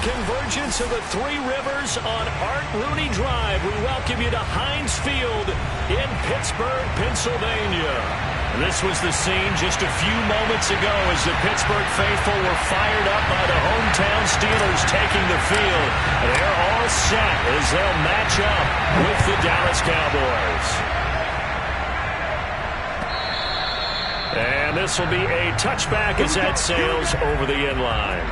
convergence of the Three Rivers on Art Rooney Drive. We welcome you to Heinz Field in Pittsburgh, Pennsylvania. This was the scene just a few moments ago as the Pittsburgh faithful were fired up by the hometown Steelers taking the field. They're all set as they'll match up with the Dallas Cowboys. And this will be a touchback as that sails over the end line.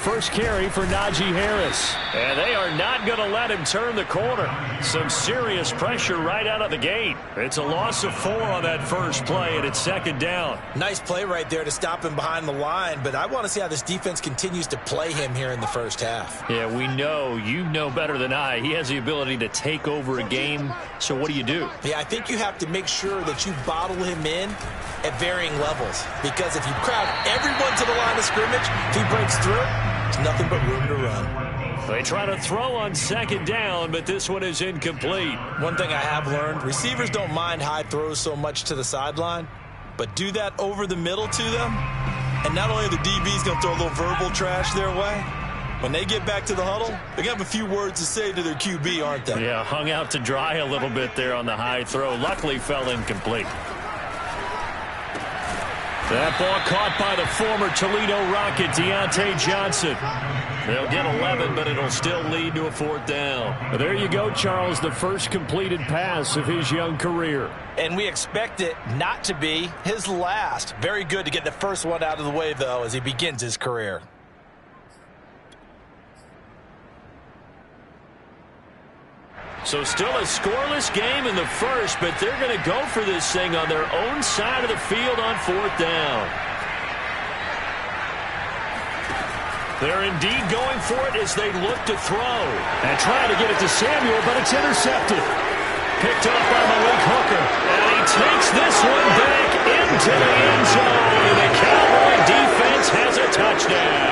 First carry for Najee Harris. And they are not going to let him turn the corner. Some serious pressure right out of the gate. It's a loss of 4 on that first play, and it's second down. Nice play right there to stop him behind the line, but I want to see how this defense continues to play him here in the first half. Yeah, we know. You know better than I. He has the ability to take over a game, so what do you do? Yeah, I think you have to make sure that you bottle him in at varying levels, because if you crowd everyone to the line of scrimmage, if he breaks through, there's nothing but room to run. They try to throw on second down, but this one is incomplete. One thing I have learned, receivers don't mind high throws so much to the sideline, but do that over the middle to them, and not only are the DBs going to throw a little verbal trash their way, when they get back to the huddle, they're going to have a few words to say to their QB, aren't they? Yeah, hung out to dry a little bit there on the high throw. Luckily fell incomplete. That ball caught by the former Toledo Rocket, Deontay Johnson. They'll get 11, but it'll still lead to a 4th down. There you go, Charles, the first completed pass of his young career. And we expect it not to be his last. Very good to get the first one out of the way, though, as he begins his career. So still a scoreless game in the first, but they're going to go for this thing on their own side of the field on 4th down. They're indeed going for it as they look to throw. And trying to get it to Samuel, but it's intercepted. Picked up by Malik Hooker. And he takes this one back into the end zone. And the Cowboy defense has a touchdown.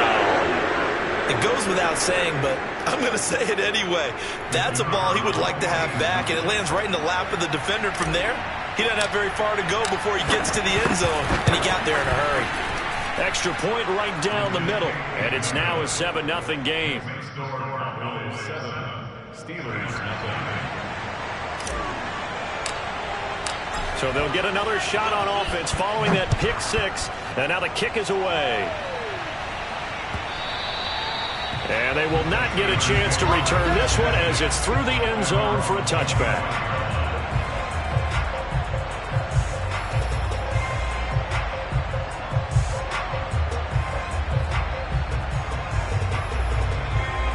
It goes without saying, but I'm going to say it anyway. That's a ball he would like to have back, and it lands right in the lap of the defender from there. He doesn't have very far to go before he gets to the end zone, and he got there in a hurry. Extra point right down the middle, and it's now a 7-0 game. So they'll get another shot on offense following that pick 6, and now the kick is away. And they will not get a chance to return this one as it's through the end zone for a touchback.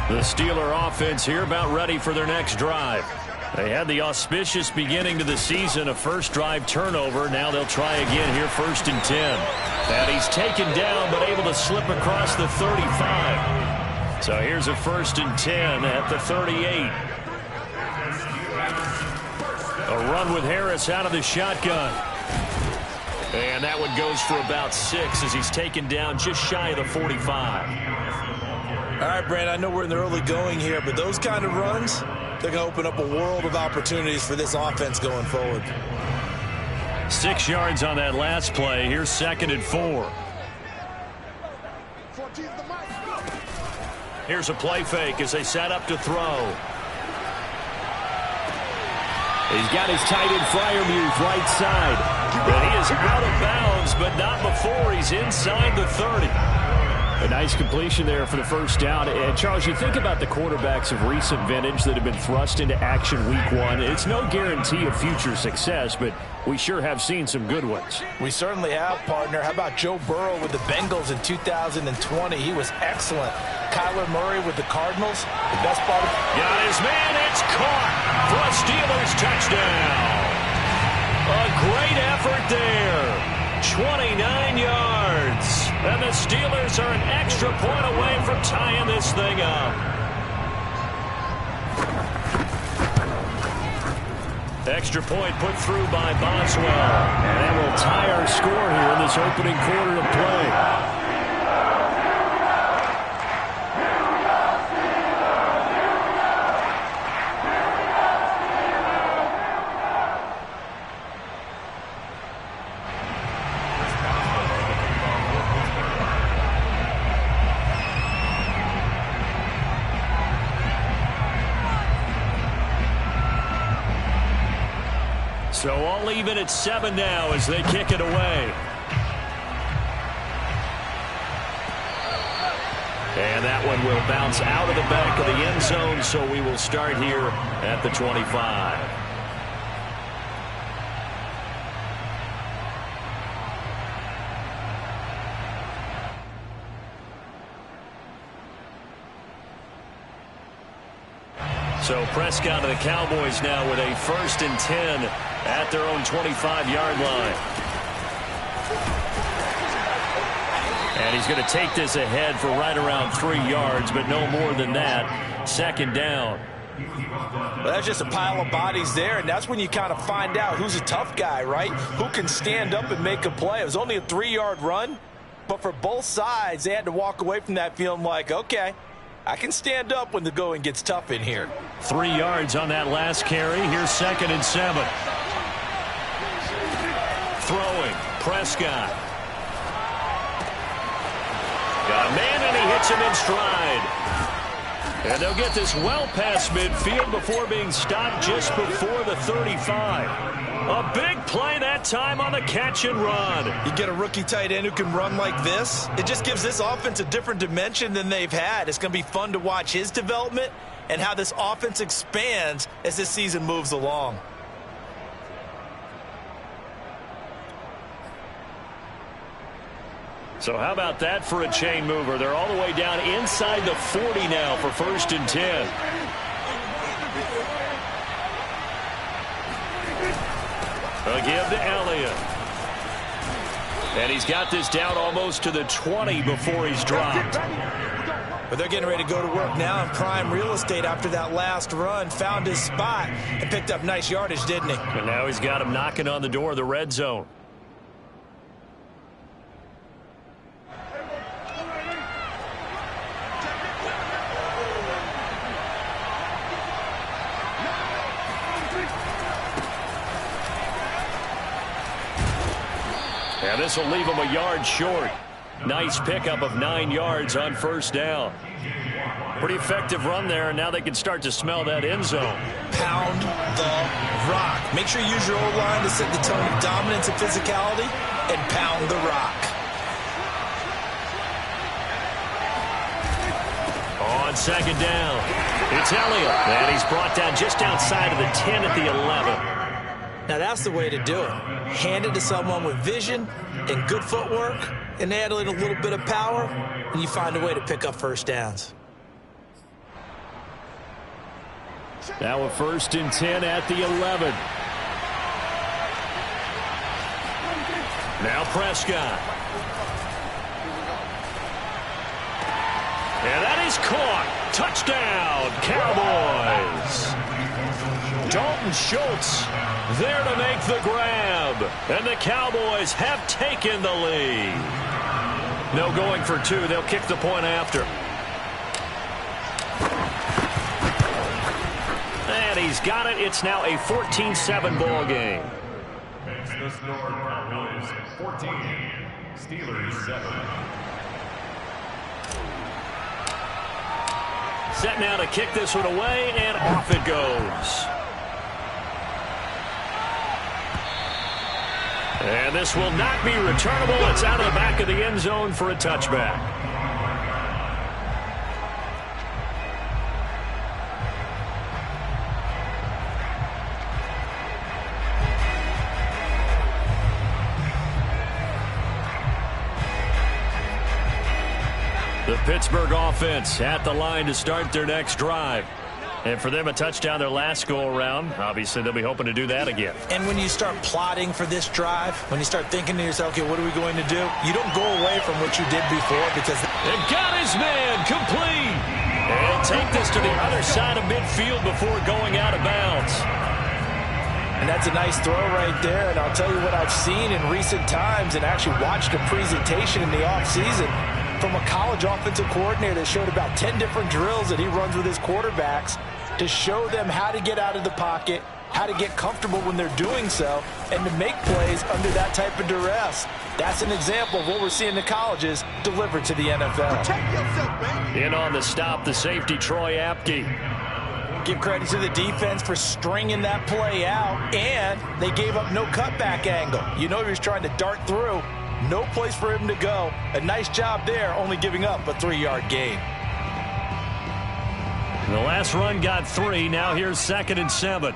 The Steeler offense here about ready for their next drive. They had the auspicious beginning to the season, a first drive turnover. Now they'll try again here, 1st and 10. And he's taken down but able to slip across the 35. So here's a 1st and 10 at the 38. A run with Harris out of the shotgun. And that one goes for about 6 as he's taken down just shy of the 45. All right, Brand, I know we're in the early going here, but those kind of runs, they're going to open up a world of opportunities for this offense going forward. 6 yards on that last play. Here's 2nd and 4. Here's a play fake as they set up to throw. He's got his tight end Freiermuth right side. But he is out of bounds, but not before he's inside the 30. A nice completion there for the first down. And Charles, you think about the quarterbacks of recent vintage that have been thrust into action week 1. It's no guarantee of future success, but we sure have seen some good ones. We certainly have, partner. How about Joe Burrow with the Bengals in 2020? He was excellent. Kyler Murray with the Cardinals. The best part of... Got his man. It's caught for a Steelers touchdown. A great effort there. 29 yards. And the Steelers are an extra point away from tying this thing up. Extra point put through by Boswell. And that will tie our score here in this opening quarter of play. So all even at 7 now as they kick it away. And that one will bounce out of the back of the end zone, so we will start here at the 25. So Prescott of the Cowboys now with a 1st and 10 at their own 25-yard line. And he's going to take this ahead for right around 3 yards, but no more than that. 2nd down. Well, that's just a pile of bodies there, and that's when you kind of find out who's a tough guy, right? Who can stand up and make a play. It was only a 3-yard run, but for both sides, they had to walk away from that feeling like, okay, I can stand up when the going gets tough in here. 3 yards on that last carry. Here's 2nd and 7. Throwing, Prescott. Got a man, and he hits him in stride. And they'll get this well past midfield before being stopped just before the 35. A big play that time on the catch and run. You get a rookie tight end who can run like this, it just gives this offense a different dimension than they've had. It's going to be fun to watch his development and how this offense expands as this season moves along. So how about that for a chain mover? They're all the way down inside the 40 now for 1st and 10. A give to Elliott. And he's got this down almost to the 20 before he's dropped. But they're getting ready to go to work now in prime real estate after that last run. Found his spot and picked up nice yardage, didn't he? And now he's got him knocking on the door of the red zone. And this will leave him a yard short. Nice pickup of 9 yards on 1st down. Pretty effective run there, and now they can start to smell that end zone. Pound the rock. Make sure you use your O-line to set the tone of dominance and physicality, and pound the rock. On 2nd down, it's Elliott. And he's brought down just outside of the 10 at the 11. Now that's the way to do it. Hand it to someone with vision and good footwork, and add in a little bit of power, and you find a way to pick up 1st downs. Now a 1st and 10 at the 11. Now Prescott. And that is caught. Touchdown, Cowboys. Dalton Schultz there to make the grab. And the Cowboys have taken the lead. No going for 2. They'll kick the point after. And he's got it. It's now a 14-7 ball game. The score, Cowboys 14, Steelers 7. Set now to kick this one away, and off it goes. And this will not be returnable. It's out of the back of the end zone for a touchback. The Pittsburgh offense at the line to start their next drive. And for them, a touchdown their last go-around. Obviously, they'll be hoping to do that again. And when you start plotting for this drive, when you start thinking to yourself, okay, what are we going to do? You don't go away from what you did before because... And got his man complete. And take this to the other side of midfield before going out of bounds. And And that's a nice throw right there. And I'll tell you what I've seen in recent times and actually watched a presentation in the offseason from a college offensive coordinator that showed about 10 different drills that he runs with his quarterbacks to show them how to get out of the pocket, how to get comfortable when they're doing so, and to make plays under that type of duress. That's an example of what we're seeing in the colleges delivered to the NFL. Protect yourself, man. In on the stop, the safety, Troy Apke. Give credit to the defense for stringing that play out, and they gave up no cutback angle. You know he was trying to dart through. No place for him to go. A nice job there, only giving up a 3-yard gain. The last run got 3. Now here's 2nd and 7.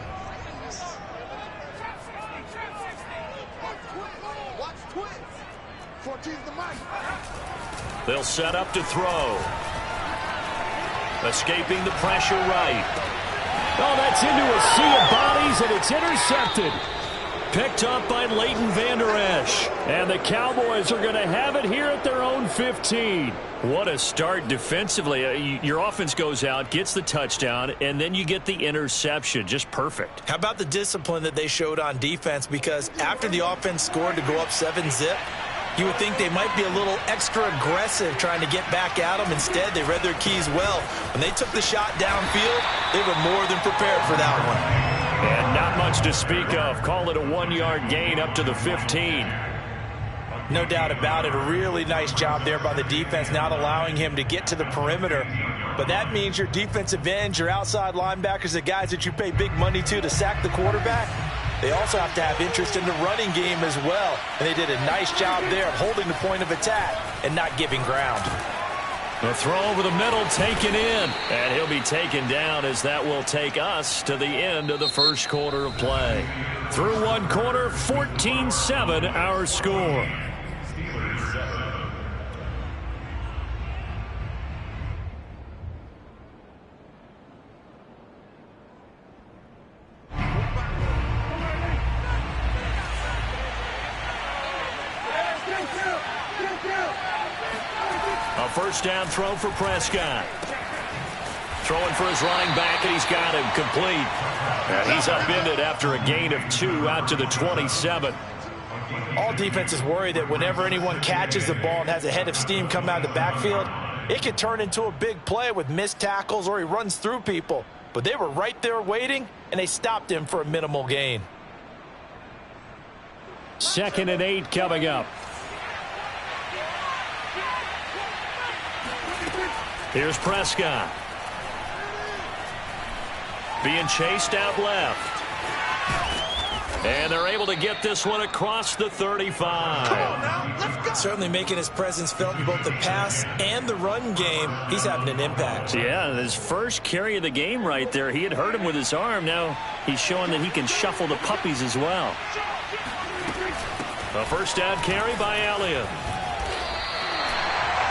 They'll set up to throw. Escaping the pressure right. Oh, that's into a sea of bodies, and it's intercepted. Picked up by Leighton Vander Esch. And the Cowboys are going to have it here at their own 15. What a start defensively. Your offense goes out, gets the touchdown, and then you get the interception. Just perfect. How about the discipline that they showed on defense? Because after the offense scored to go up 7-zip, you would think they might be a little extra aggressive trying to get back at them. Instead, they read their keys well. When they took the shot downfield, they were more than prepared for that one. And not much to speak of. Call it a 1-yard gain up to the 15. No doubt about it. A really nice job there by the defense, not allowing him to get to the perimeter. But that means your defensive ends, your outside linebackers, the guys that you pay big money to sack the quarterback, they also have to have interest in the running game as well. And they did a nice job there of holding the point of attack and not giving ground. The throw over the middle taken in. And he'll be taken down as that will take us to the end of the first quarter of play. Through one quarter, 14-7 our score. First down throw for Prescott. Throwing for his running back, and he's got him complete. And he's upended after a gain of 2 out to the 27. All defenses worry that whenever anyone catches the ball and has a head of steam come out of the backfield, it could turn into a big play with missed tackles or he runs through people. But they were right there waiting, and they stopped him for a minimal gain. 2nd and 8 coming up. Here's Prescott. Being chased out left. And they're able to get this one across the 35. Come on now, let's go. Certainly making his presence felt in both the pass and the run game. He's having an impact. Yeah, his first carry of the game right there. He had hurt him with his arm. Now he's showing that he can shuffle the puppies as well. A first down carry by Elliott.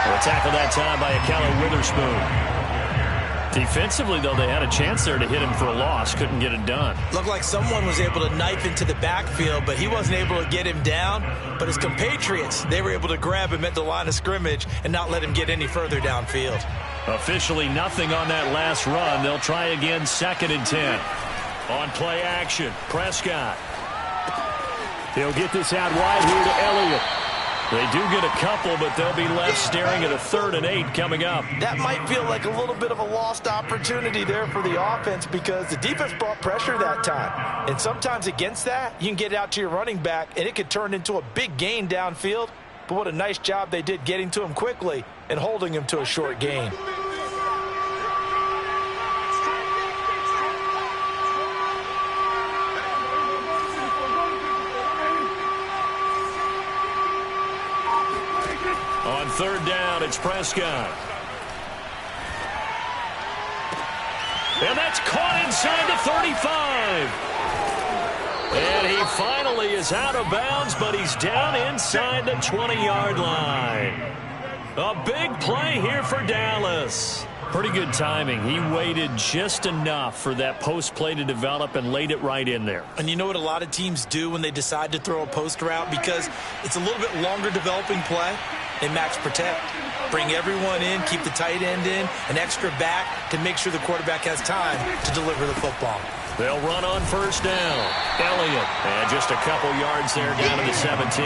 A tackle that time by Akella Witherspoon. Defensively, though, they had a chance there to hit him for a loss. Couldn't get it done. Looked like someone was able to knife into the backfield, but he wasn't able to get him down. But his compatriots, they were able to grab him at the line of scrimmage and not let him get any further downfield. Officially nothing on that last run. They'll try again, 2nd and 10. On play action, Prescott. He'll get this out wide here to Elliott. They do get a couple, but they'll be left staring at a 3rd and 8 coming up. That might feel like a little bit of a lost opportunity there for the offense because the defense brought pressure that time. And sometimes against that, you can get out to your running back, and it could turn into a big gain downfield. But what a nice job they did getting to him quickly and holding him to a short gain. On 3rd down, it's Prescott. And that's caught inside the 35. And he finally is out of bounds, but he's down inside the 20-yard line. A big play here for Dallas. Pretty good timing. He waited just enough for that post play to develop and laid it right in there. And you know what a lot of teams do when they decide to throw a post route? Because it's a little bit longer developing play, they max protect. Bring everyone in, keep the tight end in, an extra back to make sure the quarterback has time to deliver the football. They'll run on first down. Elliott, and just a couple yards there down to the 17.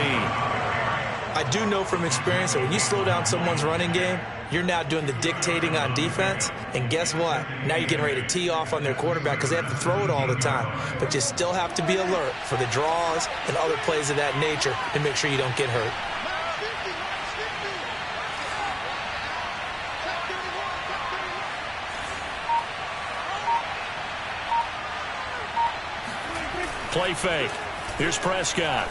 I do know from experience that when you slow down someone's running game, you're now doing the dictating on defense. And guess what? Now you're getting ready to tee off on their quarterback because they have to throw it all the time. But you still have to be alert for the draws and other plays of that nature to make sure you don't get hurt. Play fake. Here's Prescott.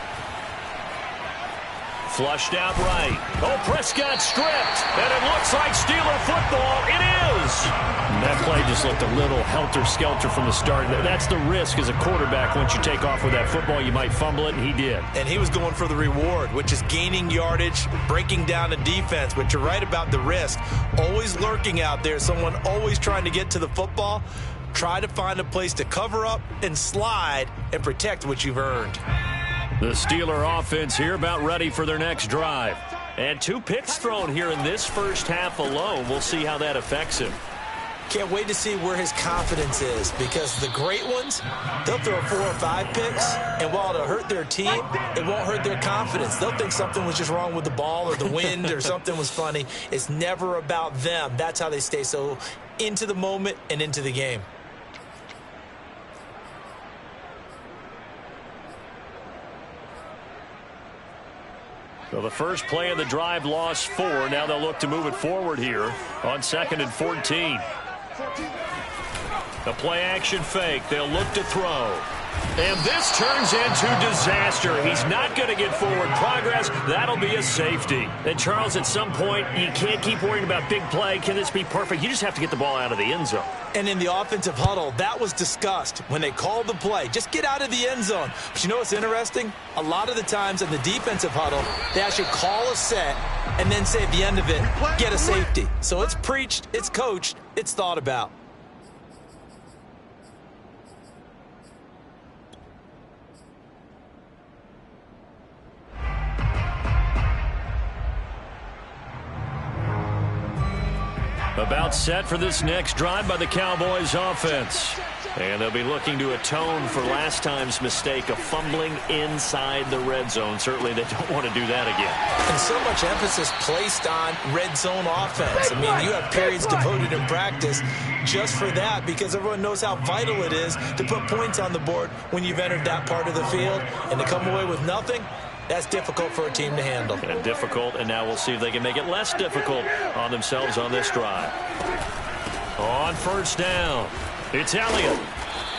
Flushed out right. Oh, Prescott stripped. And it looks like Steeler football. It is. That play just looked a little helter-skelter from the start. That's the risk as a quarterback. Once you take off with that football, you might fumble it, and he did. And he was going for the reward, which is gaining yardage, breaking down the defense. But you're right about the risk. Always lurking out there. Someone always trying to get to the football. Try to find a place to cover up and slide and protect what you've earned. The Steeler offense here about ready for their next drive. And 2 picks thrown here in this first half alone. We'll see how that affects him. Can't wait to see where his confidence is, because the great ones, they'll throw 4 or 5 picks, and while it'll hurt their team, it won't hurt their confidence. They'll think something was just wrong with the ball or the wind or something was funny. It's never about them. That's how they stay so into the moment and into the game. So the first play of the drive lost 4. Now they'll look to move it forward here on 2nd and 14. The play action fake. They'll look to throw. And this turns into disaster. He's not going to get forward progress. That'll be a safety. And Charles, at some point, you can't keep worrying about big play. Can this be perfect? You just have to get the ball out of the end zone. And in the offensive huddle, that was discussed when they called the play. Just get out of the end zone. But you know what's interesting? A lot of the times in the defensive huddle, they actually call a set and then say at the end of it, get a safety. So it's preached, it's coached, it's thought about. About set for this next drive by the Cowboys offense. And they'll be looking to atone for last time's mistake of fumbling inside the red zone. Certainly they don't want to do that again. And so much emphasis placed on red zone offense. I mean, you have periods devoted in practice just for that, because everyone knows how vital it is to put points on the board when you've entered that part of the field. And to come away with nothing, that's difficult for a team to handle. And difficult, and now we'll see if they can make it less difficult on themselves on this drive. On first down, it's Elliott.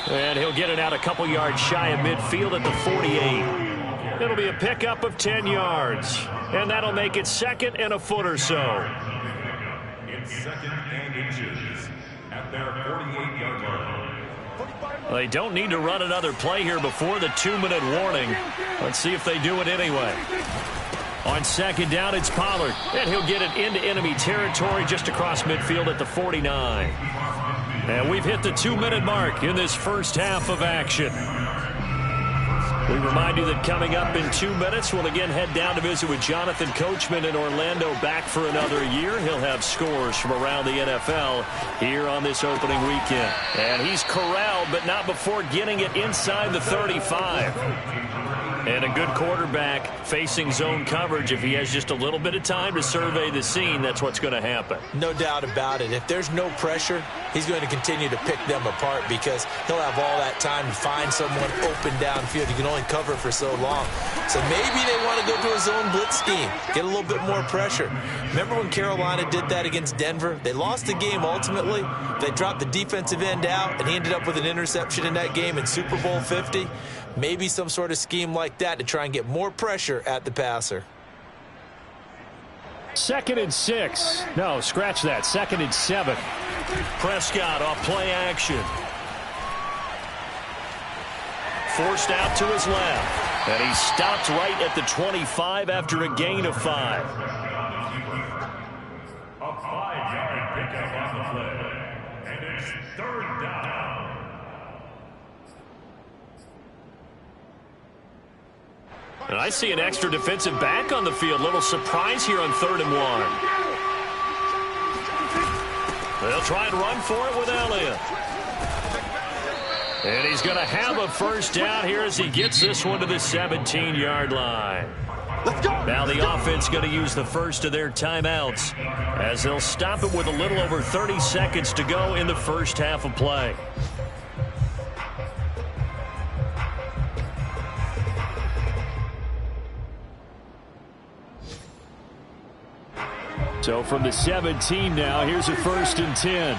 And he'll get it out a couple yards shy of midfield at the 48. It'll be a pickup of 10 yards. And that'll make it 2nd and a foot or so. It's 2nd and inches at their 48-yard line. They don't need to run another play here before the 2-minute warning. Let's see if they do it anyway. On 2nd down, it's Pollard. And he'll get it into enemy territory just across midfield at the 49. And we've hit the 2-minute mark in this first half of action. We remind you that coming up in 2 minutes, we'll again head down to visit with Jonathan Coachman in Orlando, back for another year. He'll have scores from around the NFL here on this opening weekend. And he's corralled, but not before getting it inside the 35. And a good quarterback facing zone coverage. If he has just a little bit of time to survey the scene, that's what's going to happen. No doubt about it. If there's no pressure, he's going to continue to pick them apart, because he'll have all that time to find someone open downfield. You can only cover for so long. So maybe they want to go to a zone blitz scheme, get a little bit more pressure. Remember when Carolina did that against Denver? They lost the game ultimately. They dropped the defensive end out, and he ended up with an interception in that game in Super Bowl 50. Maybe some sort of scheme like that to try and get more pressure at the passer. 2nd and 6. No, scratch that. 2nd and 7. Prescott off play action. Forced out to his left. And he stopped right at the 25 after a gain of 5. A 5-yard pickup on the play. And it's 3rd down. And I see an extra defensive back on the field. Little surprise here on 3rd and 1. They'll try and run for it with Elliott. And he's going to have a first down here as he gets this one to the 17-yard line. Now the offense going to use the first of their timeouts as they'll stop it with a little over 30 seconds to go in the first half of play. So from the 17 now, here's a 1st and 10.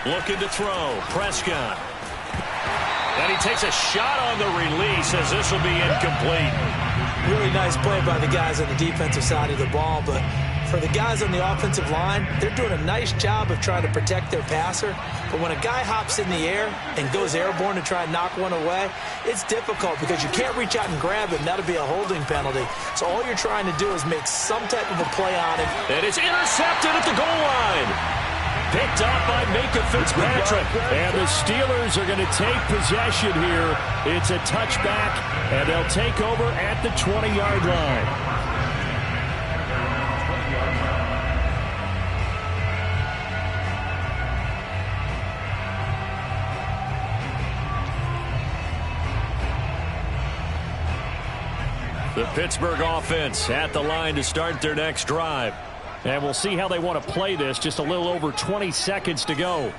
Looking to throw. Prescott. And he takes a shot on the release as this will be incomplete. Really nice play by the guys on the defensive side of the ball, but for the guys on the offensive line, they're doing a nice job of trying to protect their passer. But when a guy hops in the air and goes airborne to try and knock one away, it's difficult because you can't reach out and grab him. That'll be a holding penalty. So all you're trying to do is make some type of a play on him. And it's intercepted at the goal line. Picked up by Minka Fitzpatrick. And the Steelers are going to take possession here. It's a touchback, and they'll take over at the 20-yard line. The Pittsburgh offense at the line to start their next drive. And we'll see how they want to play this. Just a little over 20 seconds to go.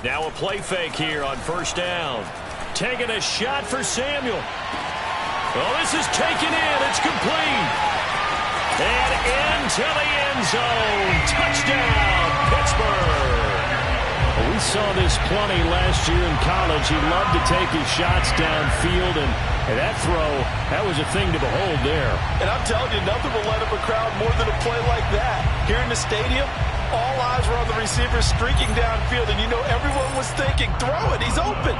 Now a play fake here on first down. Taking a shot for Samuel. Oh, this is taken in. It's complete. And into the end zone. Touchdown, Pittsburgh. Well, we saw this plenty last year in college. He loved to take his shots downfield, and that throw, that was a thing to behold there. And I'm telling you, nothing will light up a crowd more than a play like that. Here in the stadium, all eyes were on the receiver streaking downfield, and you know everyone was thinking, throw it, he's open.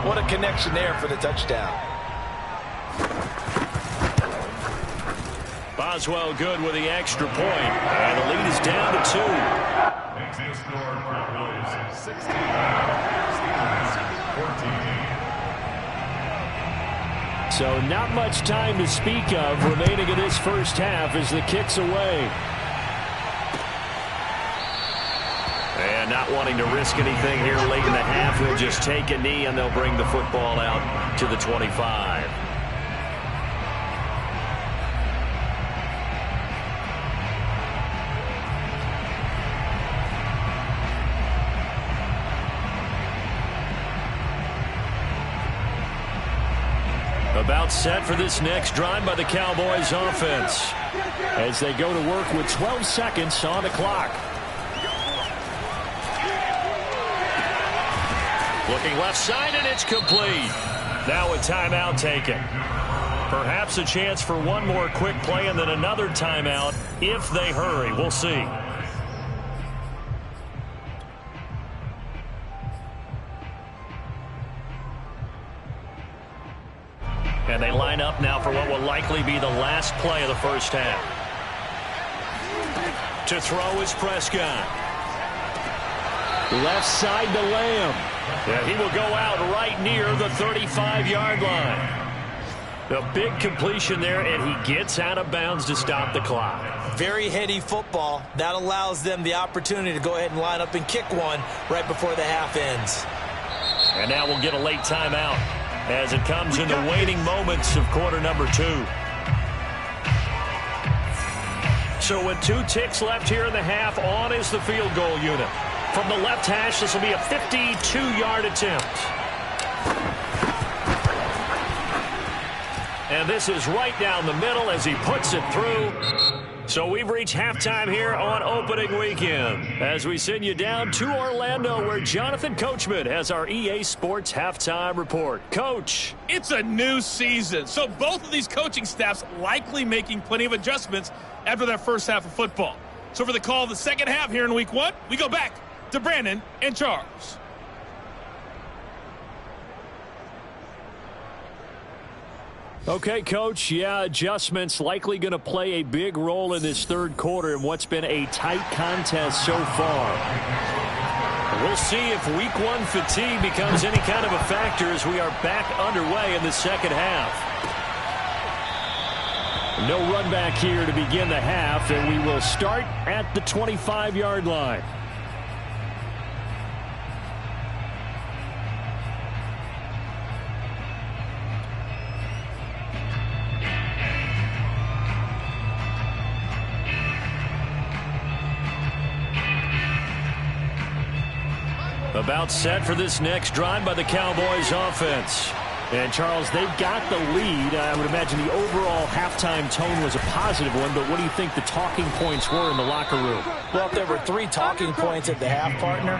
What a connection there for the touchdown. Boswell good with the extra point, and the lead is down to 2. Makes the score for Williams 16, Steelers 14. So not much time to speak of remaining in this first half as the kick's away. And not wanting to risk anything here late in the half, they'll just take a knee and they'll bring the football out to the 25. About set for this next drive by the Cowboys offense as they go to work with 12 seconds on the clock. Looking left side, and it's complete. Now a timeout taken. Perhaps a chance for one more quick play and then another timeout if they hurry. We'll see. And they line up now for what will likely be the last play of the first half. To throw is Prescott. Left side to Lamb. Yeah, he will go out right near the 35-yard line. A big completion there, and he gets out of bounds to stop the clock. Very heady football. That allows them the opportunity to go ahead and line up and kick one right before the half ends. And now we'll get a late timeout as it comes in the waning moments of quarter number 2. So with 2 ticks left here in the half, on is the field goal unit. From the left hash, this will be a 52-yard attempt. And this is right down the middle as he puts it through. So we've reached halftime here on opening weekend as we send you down to Orlando where Jonathan Coachman has our EA Sports halftime report. Coach. It's a new season, so both of these coaching staffs likely making plenty of adjustments after that first half of football. So for the call of the second half here in week 1, we go back to Brandon and Charles. Okay, Coach, yeah, adjustments likely going to play a big role in this third quarter in what's been a tight contest so far. We'll see if week 1 fatigue becomes any kind of a factor as we are back underway in the second half. No run back here to begin the half, and we will start at the 25-yard line. About set for this next drive by the Cowboys offense. And, Charles, they've got the lead. I would imagine the overall halftime tone was a positive one, but what do you think the talking points were in the locker room? Well, if there were 3 talking points at the half, partner,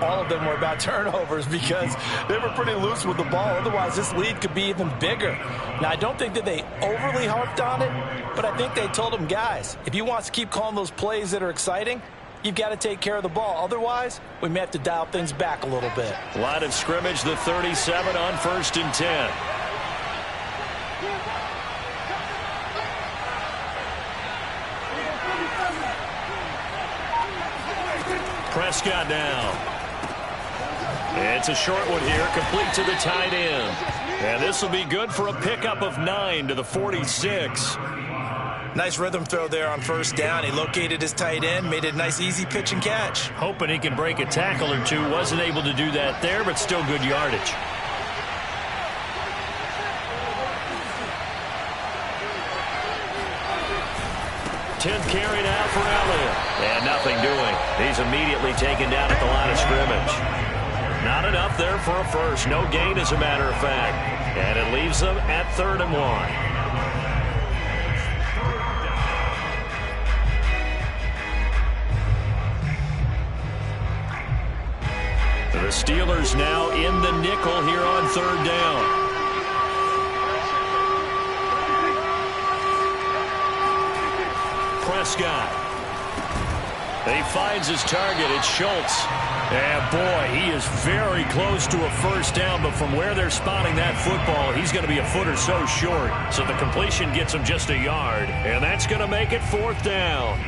all of them were about turnovers because they were pretty loose with the ball. Otherwise, this lead could be even bigger. Now, I don't think that they overly harped on it, but I think they told them, guys, if you want to keep calling those plays that are exciting, you've got to take care of the ball. Otherwise, we may have to dial things back a little bit. Line of scrimmage, the 37 on 1st and 10. Prescott now. It's a short one here, complete to the tight end. And this will be good for a pickup of 9 to the 46. Nice rhythm throw there on 1st down. He located his tight end, made it a nice easy pitch and catch. Hoping he can break a tackle or two. Wasn't able to do that there, but still good yardage. Tenth carry now for Elliott. And nothing doing. He's immediately taken down at the line of scrimmage. Not enough there for a first. No gain, as a matter of fact. And it leaves them at 3rd and 1. The Steelers now in the nickel here on 3rd down. Prescott. He finds his target. It's Schultz. And boy, he is very close to a 1st down, but from where they're spotting that football, he's going to be a foot or so short. So the completion gets him just a yard, and that's going to make it 4th down.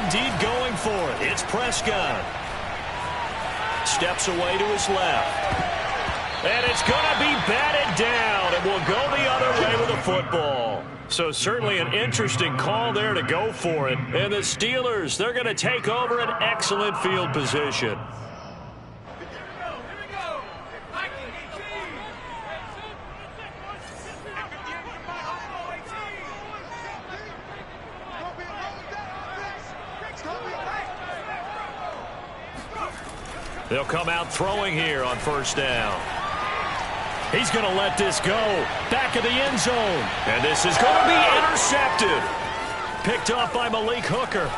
Indeed going for it. It's Prescott. Steps away to his left. And it's going to be batted down. And will go the other way with the football. So certainly an interesting call there to go for it. And the Steelers, they're going to take over an excellent field position. They'll come out throwing here on 1st down. He's going to let this go. Back of the end zone. And this is going to be intercepted. Picked off by Malik Hooker.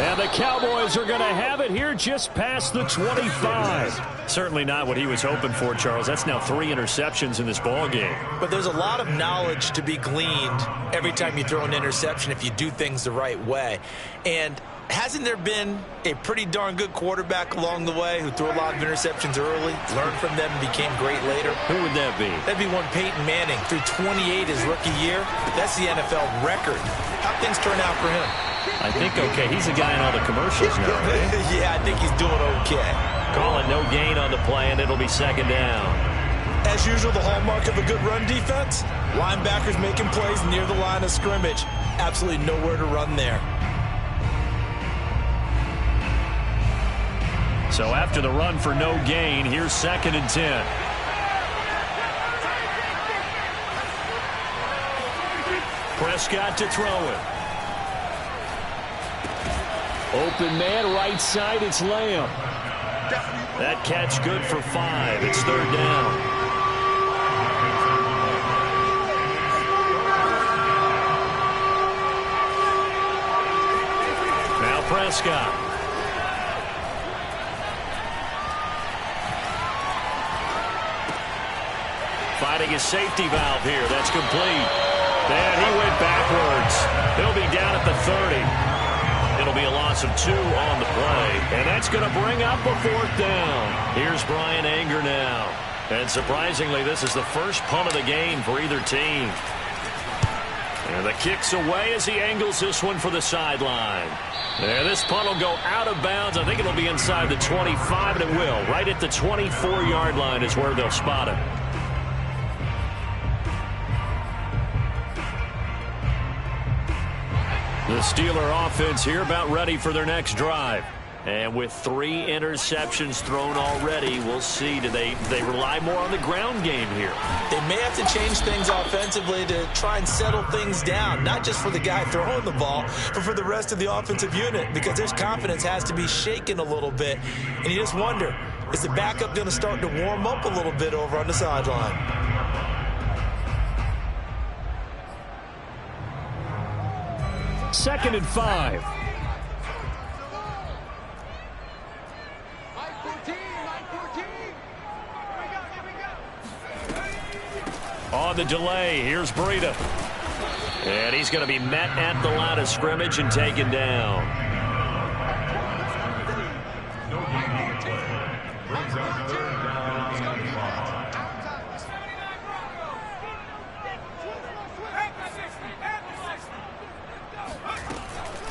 And the Cowboys are going to have it here just past the 25. Certainly not what he was hoping for, Charles. That's now 3 interceptions in this ball game. But there's a lot of knowledge to be gleaned every time you throw an interception if you do things the right way. And hasn't there been a pretty darn good quarterback along the way who threw a lot of interceptions early, learned from them, and became great later? Who would that be? That'd be one Peyton Manning. Threw 28 his rookie year. That's the NFL record. How'd things turn out for him? I think okay. He's a guy in all the commercials now, right? Yeah, I think he's doing okay. Calling no gain on the play, and it'll be 2nd down. As usual, the hallmark of a good run defense, linebackers making plays near the line of scrimmage. Absolutely nowhere to run there. So after the run for no gain, here's 2nd and 10. Prescott to throw it. Open man, right side, it's Lamb. That catch good for 5. It's 3rd down. Now Prescott. finding his safety valve here. That's complete. And he went backwards. He'll be down at the 30. It'll be a loss of 2 on the play. And that's going to bring up a 4th down. Here's Brian Anger now. And surprisingly, this is the first punt of the game for either team. And the kick's away as he angles this one for the sideline. And this punt will go out of bounds. I think it'll be inside the 25, and it will. Right at the 24-yard line is where they'll spot it. The Steeler offense here about ready for their next drive. And with 3 interceptions thrown already, we'll see. Do they rely more on the ground game here? They may have to change things offensively to try and settle things down, not just for the guy throwing the ball, but for the rest of the offensive unit, because his confidence has to be shaken a little bit. And you just wonder, is the backup going to start to warm up a little bit over on the sideline? Second and 5. On the delay, here's Breida. And he's going to be met at the line of scrimmage and taken down.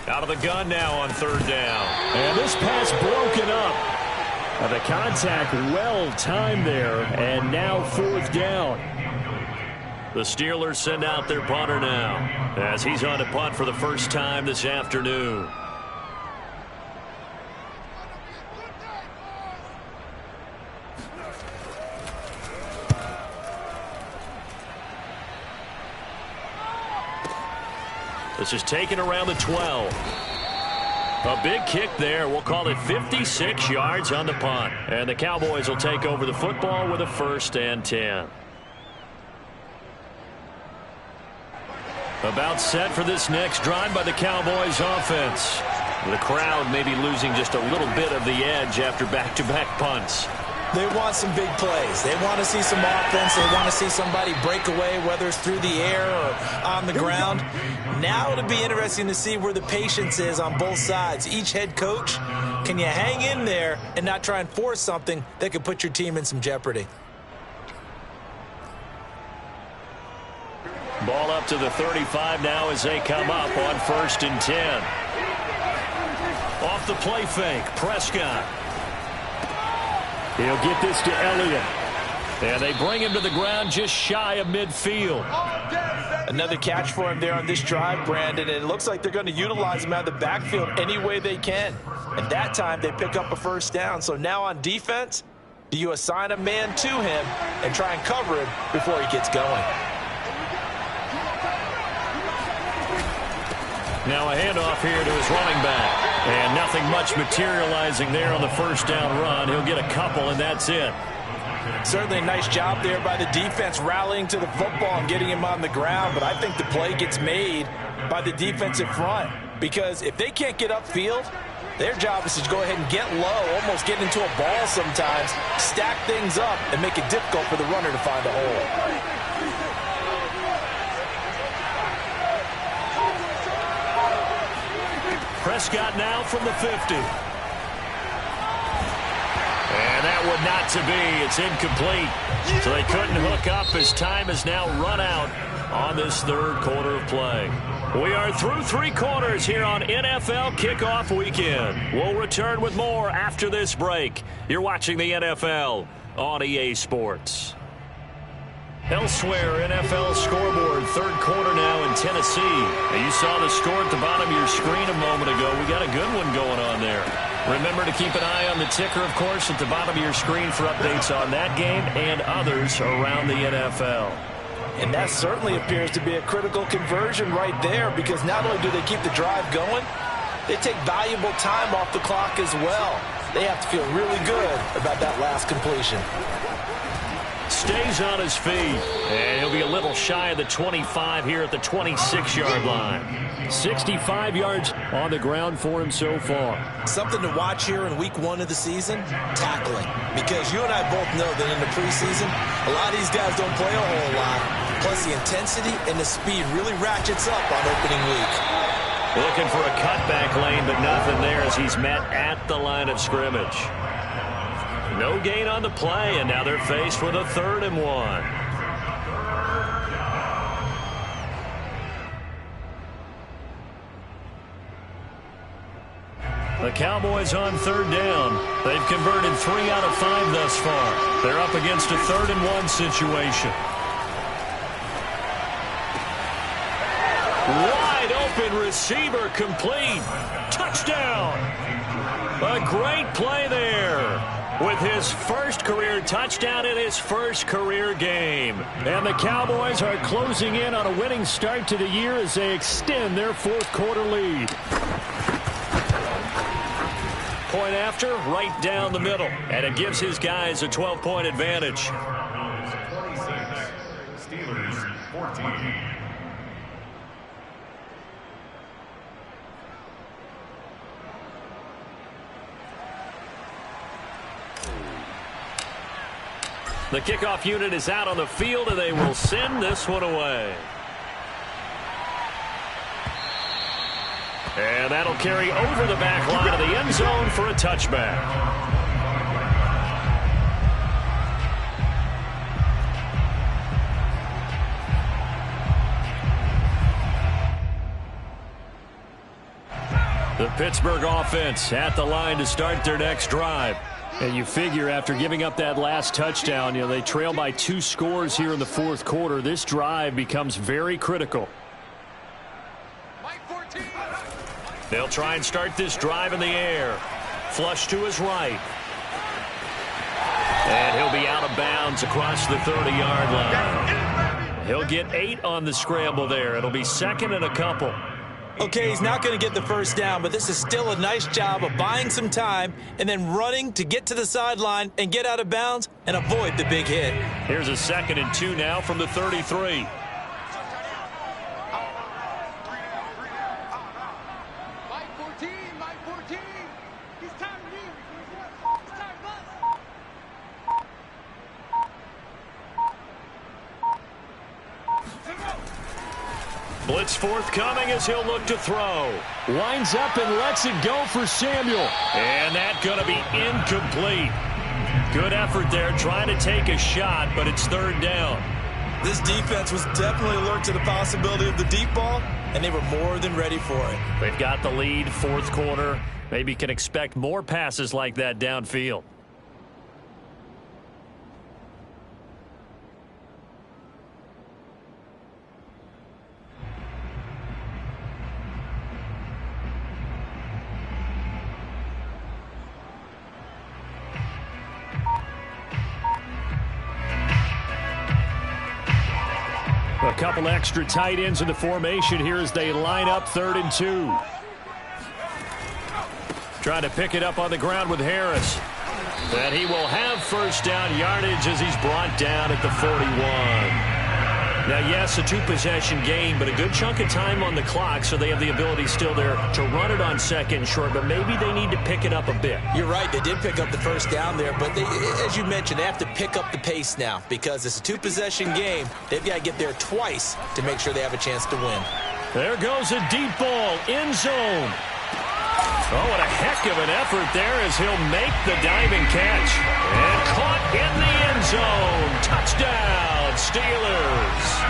Out of the gun now on 3rd down. And this pass broken up. The contact well timed there, and now 4th down. The Steelers send out their punter now as he's on to punt for the first time this afternoon. This is taken around the 12. A big kick there. We'll call it 56 yards on the punt. And the Cowboys will take over the football with a 1st and 10. About set for this next drive by the Cowboys offense. The crowd may be losing just a little bit of the edge after back-to-back punts. They want some big plays. They want to see some offense. They want to see somebody break away, whether it's through the air or on the ground. Now it'll be interesting to see where the patience is on both sides. Each head coach, can you hang in there and not try and force something that could put your team in some jeopardy? Ball up to the 35 now as they come up on 1st and 10. Off the play fake, Prescott. He'll get this to Elliott. And they bring him to the ground just shy of midfield. Another catch for him there on this drive, Brandon. And it looks like they're going to utilize him out of the backfield any way they can. And that time they pick up a 1st down. So now on defense, do you assign a man to him and try and cover him before he gets going? Now a handoff here to his running back. And nothing much materializing there on the 1st down run. He'll get a couple, and that's it. Certainly a nice job there by the defense rallying to the football and getting him on the ground. But I think the play gets made by the defensive front. Because if they can't get upfield, their job is to go ahead and get low, almost get into a ball sometimes, stack things up, and make it difficult for the runner to find a hole. Prescott now from the 50. And that would not to be. It's incomplete. So they couldn't hook up as time has now run out on this 3rd quarter of play. We are through 3 quarters here on NFL Kickoff Weekend. We'll return with more after this break. You're watching the NFL on EA Sports. Elsewhere, NFL scoreboard, 3rd quarter now in Tennessee. Now, you saw the score at the bottom of your screen a moment ago. We got a good one going on there. Remember to keep an eye on the ticker, of course, at the bottom of your screen for updates on that game and others around the NFL. And that certainly appears to be a critical conversion right there, because not only do they keep the drive going, they take valuable time off the clock as well. They have to feel really good about that last completion. stays on his feet. And he'll be a little shy of the 25 here at the 26-yard line. 65 yards on the ground for him so far. Something to watch here in week 1 of the season, tackling. Because you and I both know that in the preseason, a lot of these guys don't play a whole lot. Plus the intensity and the speed really ratchets up on opening week. Looking for a cutback lane, but nothing there as he's met at the line of scrimmage. No gain on the play, and now they're faced with a 3rd and 1. The Cowboys on 3rd down. They've converted 3 out of 5 thus far. They're up against a 3rd and 1 situation. Wide open receiver complete. Touchdown. A great play there with his first career touchdown in his first career game. And the Cowboys are closing in on a winning start to the year as they extend their 4th quarter lead. Point after, right down the middle. And it gives his guys a 12-point advantage. 26, Steelers 14. The kickoff unit is out on the field, and they will send this one away. And that'll carry over the back line of the end zone for a touchback. The Pittsburgh offense at the line to start their next drive. And you figure after giving up that last touchdown, they trail by 2 scores here in the 4th quarter. This drive becomes very critical. They'll try and start this drive in the air. Flush to his right. And he'll be out of bounds across the 30-yard line. He'll get 8 on the scramble there. It'll be 2nd and a couple. Okay, he's not going to get the first down, but this is still a nice job of buying some time and then running to get to the sideline and get out of bounds and avoid the big hit. Here's a 2nd and 2 now from the 33. Blitz forthcoming as he'll look to throw. Winds up and lets it go for Samuel. And that going to be incomplete. Good effort there trying to take a shot, but it's 3rd down. This defense was definitely alert to the possibility of the deep ball, and they were more than ready for it. They've got the lead, 4th quarter. Maybe can expect more passes like that downfield. A couple extra tight ends in the formation here as they line up 3rd and 2. Trying to pick it up on the ground with Harris. And he will have first down yardage as he's brought down at the 41. Now, yes, a 2-possession game, but a good chunk of time on the clock, so they have the ability still there to run it on 2nd and short, but maybe they need to pick it up a bit. You're right. They did pick up the first down there, but they, as you mentioned, they have to pick up the pace now because it's a 2-possession game. They've got to get there twice to make sure they have a chance to win. There goes a deep ball, end zone. Oh, what a heck of an effort there as he'll make the diving catch. And caught in the end zone. Touchdown, Steelers.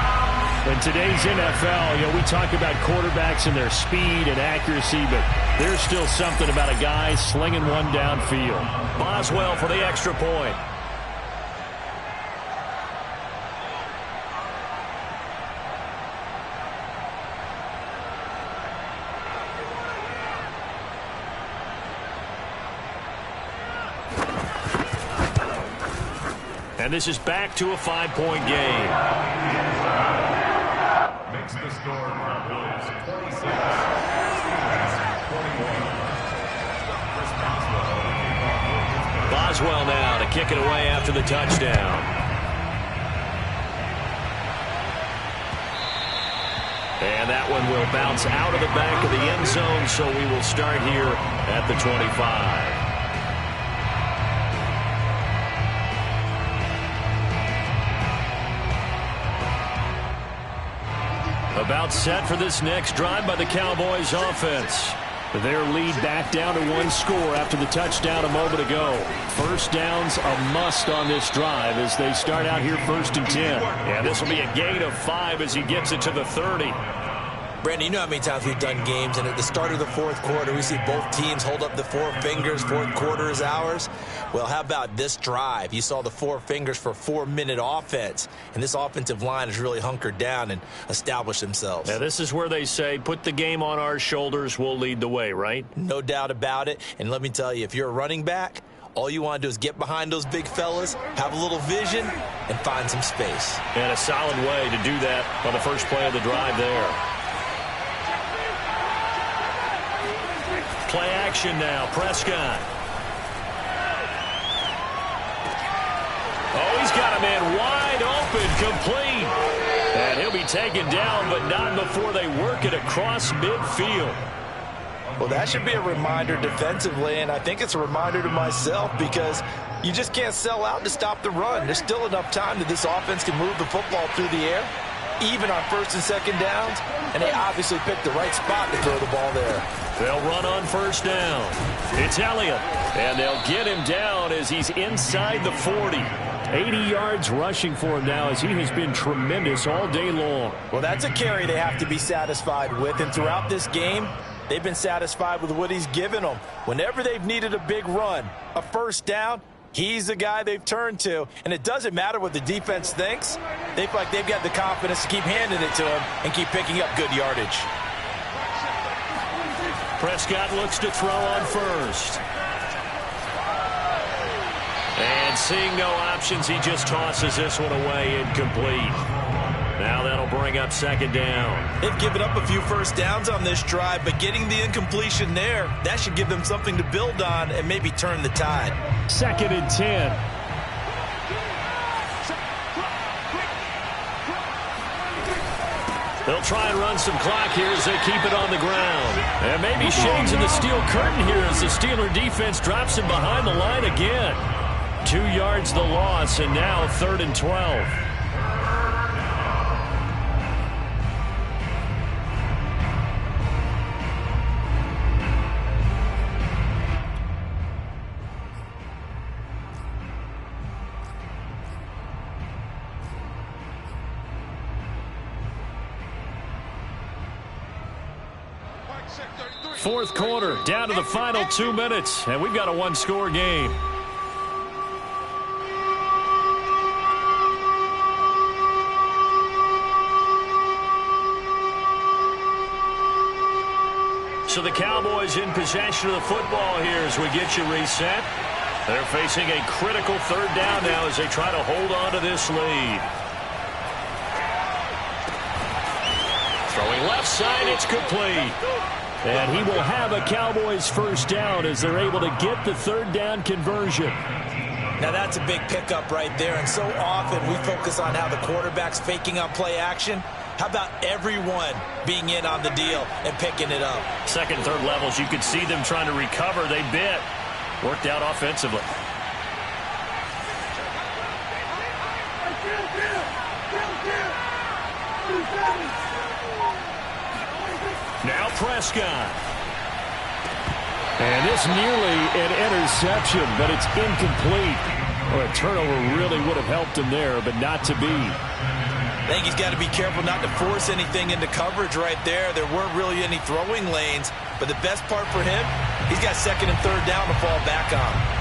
In today's NFL, we talk about quarterbacks and their speed and accuracy, but there's still something about a guy slinging one downfield. Boswell for the extra point. And this is back to a 5-point game. Makes the score Cowboys 26, Steelers 21. Boswell now to kick it away after the touchdown. And that one will bounce out of the back of the end zone, so we will start here at the 25. About set for this next drive by the Cowboys offense. Their lead back down to one score after the touchdown a moment ago. First down's a must on this drive as they start out here 1st and 10. And this will be a gain of 5 as he gets it to the 30. Brandon, you know how many times we've done games, and at the start of the 4th quarter, we see both teams hold up the 4 fingers, 4th quarter is ours. Well, how about this drive? You saw the 4 fingers for 4-minute offense, and this offensive line has really hunkered down and established themselves. Now, this is where they say, put the game on our shoulders, we'll lead the way, right? No doubt about it, and let me tell you, if you're a running back, all you want to do is get behind those big fellas, have a little vision, and find some space. And a solid way to do that on the first play of the drive there. Play action now, Prescott. Oh, he's got a man wide open, complete. And he'll be taken down, but not before they work it across midfield. Well, that should be a reminder defensively, and I think it's a reminder to myself because you just can't sell out to stop the run. There's still enough time that this offense can move the football through the air, even on 1st and 2nd downs, and they obviously picked the right spot to throw the ball there. They'll run on 1st down. It's Elliott, and they'll get him down as he's inside the 40. 80 yards rushing for him now as he has been tremendous all day long. Well, that's a carry they have to be satisfied with, and throughout this game, they've been satisfied with what he's given them. Whenever they've needed a big run, a 1st down, he's the guy they've turned to, and it doesn't matter what the defense thinks. They feel like they've got the confidence to keep handing it to him and keep picking up good yardage. Prescott looks to throw on 1st. And seeing no options, he just tosses this one away incomplete. Now that'll bring up 2nd down. They've given up a few 1st downs on this drive, but getting the incompletion there, that should give them something to build on and maybe turn the tide. 2nd and 10. They'll try and run some clock here as they keep it on the ground. And maybe shades in the steel curtain here as the Steeler defense drops him behind the line again. 2 yards the loss, and now 3rd and 12. Fourth quarter, down to the final 2 minutes, and we've got a one-score game. So the Cowboys in possession of the football here as we get you reset. They're facing a critical 3rd down now as they try to hold on to this lead. Throwing left side, it's complete. And he will have a Cowboys 1st down as they're able to get the 3rd down conversion. Now that's a big pickup right there, and so often we focus on how the quarterback's faking on play action. How about everyone being in on the deal and picking it up? 2nd, 3rd levels, you could see them trying to recover. They bit. Worked out offensively. Now Prescott. And this nearly an interception, but it's incomplete. Well, a turnover really would have helped him there, but not to be. I think he's got to be careful not to force anything into coverage right there. There weren't really any throwing lanes, but the best part for him, he's got 2nd and 3rd down to fall back on.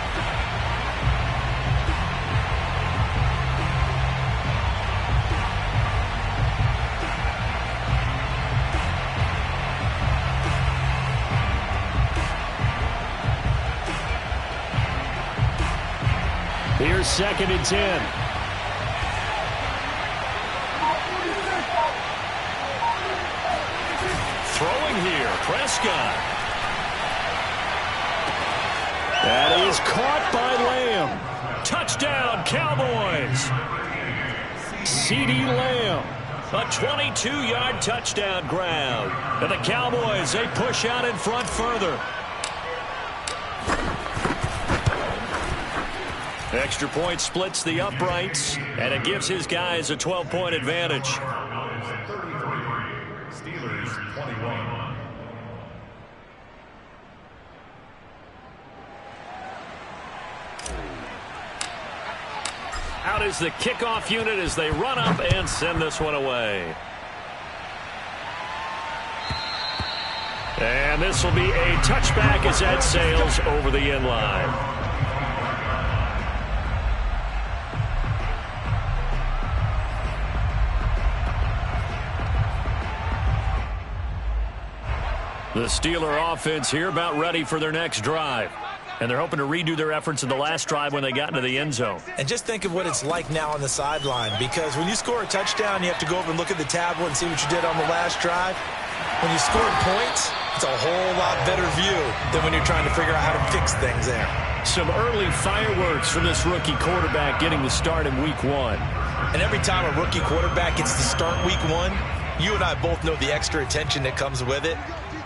Here's 2nd and 10. Throwing here, Prescott. That is caught by Lamb. Touchdown, Cowboys. CeeDee Lamb. A 22-yard touchdown grab. And the Cowboys, they push out in front further. Extra point splits the uprights, and it gives his guys a 12-point advantage. Steelers 21. Out is the kickoff unit as they run up and send this one away. And this will be a touchback as that sails over the end line. The Steeler offense here about ready for their next drive. And they're hoping to redo their efforts in the last drive when they got into the end zone. And just think of what it's like now on the sideline, because when you score a touchdown, you have to go over and look at the tablet and see what you did on the last drive. When you scored points, it's a whole lot better view than when you're trying to figure out how to fix things there. Some early fireworks from this rookie quarterback getting the start in week 1. And every time a rookie quarterback gets to start week 1, you and I both know the extra attention that comes with it.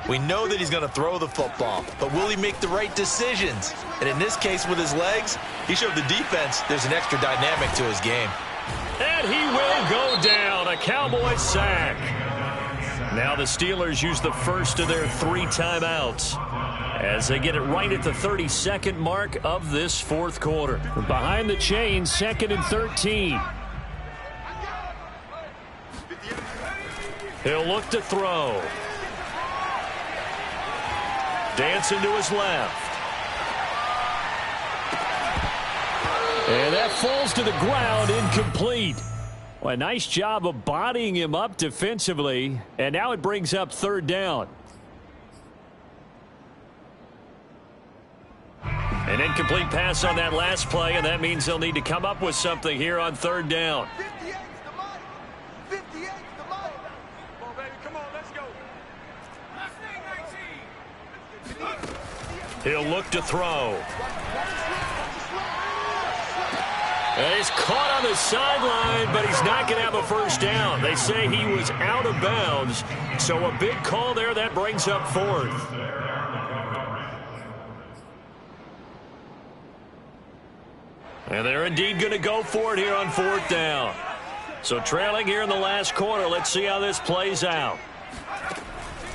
We know that he's going to throw the football, but will he make the right decisions? And in this case, with his legs, he showed the defense there's an extra dynamic to his game. And he will go down. A Cowboys sack. Now the Steelers use the first of their 3 timeouts as they get it right at the 32nd mark of this fourth quarter. Behind the chains, 2nd and 13. He'll look to throw. Dancing to his left. And that falls to the ground, incomplete. Well, a nice job of bodying him up defensively. And now it brings up 3rd down. An incomplete pass on that last play, and that means they'll need to come up with something here on 3rd down. 58's the money. 58's the money. Come on, baby. Come on, let's go. He'll look to throw. And he's caught on the sideline, but he's not going to have a first down. They say he was out of bounds. So a big call there. That brings up 4th. And they're indeed going to go for it here on 4th down. So trailing here in the last quarter. Let's see how this plays out.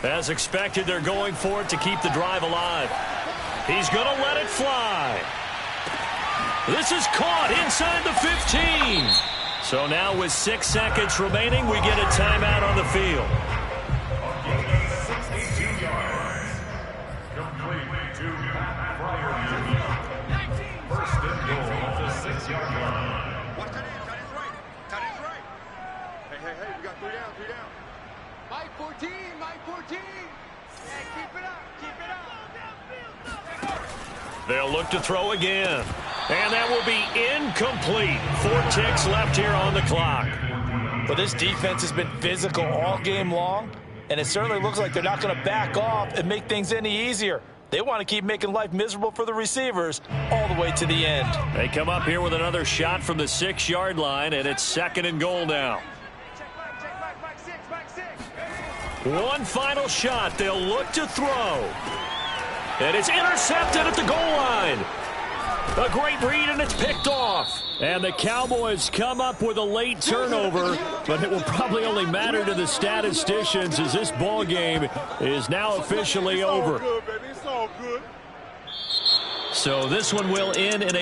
As expected, they're going for it to keep the drive alive. He's going to let it fly. This is caught inside the 15. So now with 6 seconds remaining, we get a timeout on the field. 62 yards. Complete to Pat Fryer Jr. First and goal at the 6-yard line. Watch that in. Tight end's right. Tight end's right. Hey, we got 3 down, 3 down. Mike 14, Mike 14. Hey, keep it up, keep it up. They'll look to throw again. And that will be incomplete. 4 ticks left here on the clock. But this defense has been physical all game long, and it certainly looks like they're not going to back off and make things any easier. They want to keep making life miserable for the receivers all the way to the end. They come up here with another shot from the 6-yard line, and it's 2nd and goal now. One final shot. They'll look to throw. And it's intercepted at the goal line. A great read, and it's picked off. And the Cowboys come up with a late turnover, but it will probably only matter to the statisticians as this ball game is now officially over. It's all good, baby. It's all good. So this one will end in a